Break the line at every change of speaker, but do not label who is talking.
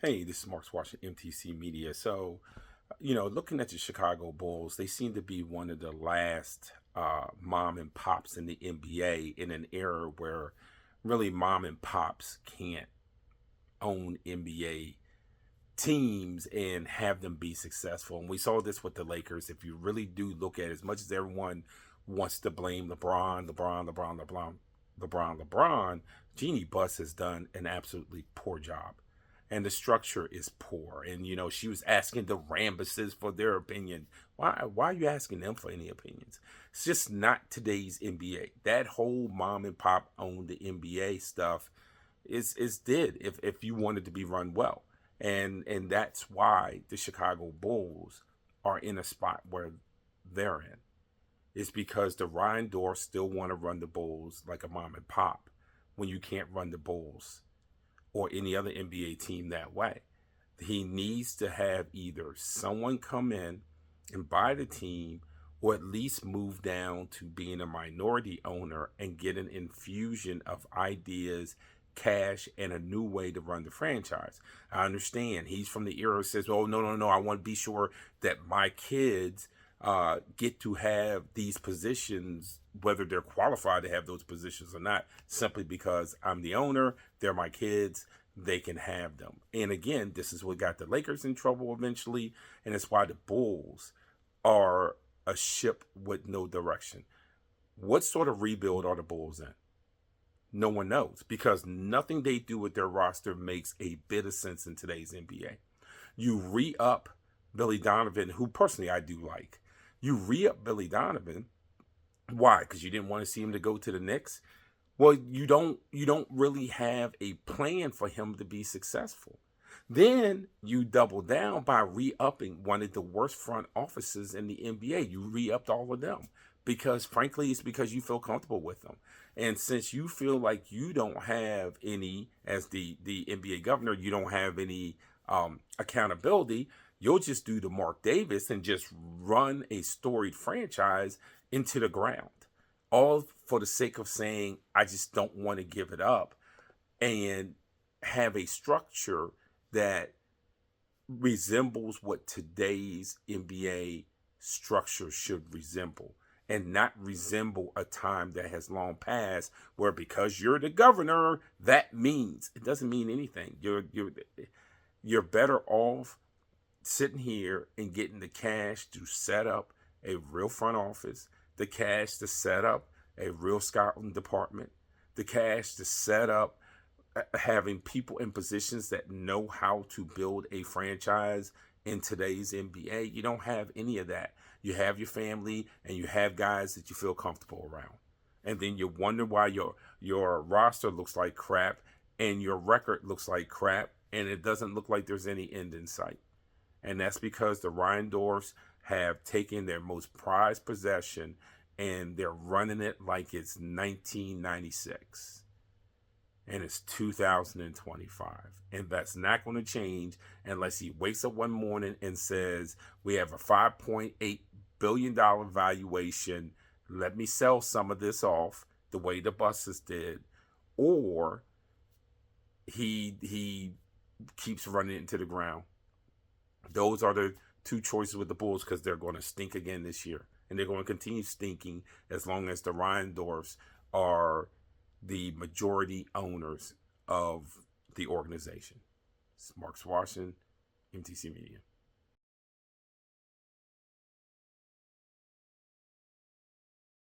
Hey, this is Mark watching MTC Media. So, looking at the Chicago Bulls, they seem to be one of the last mom and pops in the NBA in an era where really mom and pops can't own NBA teams and have them be successful. And we saw this with the Lakers. If you really do look at it, as much as everyone wants to blame LeBron, Jeannie Buss has done an absolutely poor job. And the structure is poor. And she was asking the Rambuses for their opinion. Why are you asking them for any opinions? It's just not today's NBA. That whole mom and pop owned the NBA stuff is dead if you wanted to be run well. And that's why the Chicago Bulls are in a spot where they're in. It's because the Reinsdorf still want to run the Bulls like a mom and pop when you can't run the Bulls or any other NBA team that way. He needs to have either someone come in and buy the team or at least move down to being a minority owner and get an infusion of ideas, cash, and a new way to run the franchise. I understand he's from the era that says, oh, no, I want to be sure that my kids get to have these positions, whether they're qualified to have those positions or not, simply because I'm the owner, they're my kids, they can have them. And again, this is what got the Lakers in trouble eventually, and it's why the Bulls are a ship with no direction. What sort of rebuild are the Bulls in? No one knows, because nothing they do with their roster makes a bit of sense in today's NBA. You re-up Billy Donovan, who personally I do like. You re-up Billy Donovan. Why? Because you didn't want to see him to go to the Knicks? Well, you don't really have a plan for him to be successful. Then you double down by re-upping one of the worst front offices in the NBA. You re-upped all of them because, frankly, it's because you feel comfortable with them. And since you feel like you don't have any, as the NBA governor, you don't have any accountability, you'll just do the Mark Davis and just run a storied franchise into the ground. All for the sake of saying, I just don't want to give it up and have a structure that resembles what today's NBA structure should resemble, and not resemble a time that has long passed where because you're the governor, that means it doesn't mean anything. You're better off sitting here and getting the cash to set up a real front office, the cash to set up a real scouting department, the cash to set up having people in positions that know how to build a franchise in today's NBA. You don't have any of that. You have your family and you have guys that you feel comfortable around. And then you wonder why your roster looks like crap and your record looks like crap and it doesn't look like there's any end in sight. And that's because the Reinsdorfs have taken their most prized possession and they're running it like it's 1996. And it's 2025. And that's not going to change unless he wakes up one morning and says, we have a $5.8 billion valuation. Let me sell some of this off the way the buses did. Or he keeps running it into the ground. Those are the two choices with the Bulls because they're going to stink again this year. And they're going to continue stinking as long as the Reinsdorfs are the majority owners of the organization. It's Mark Washington, MTC Media.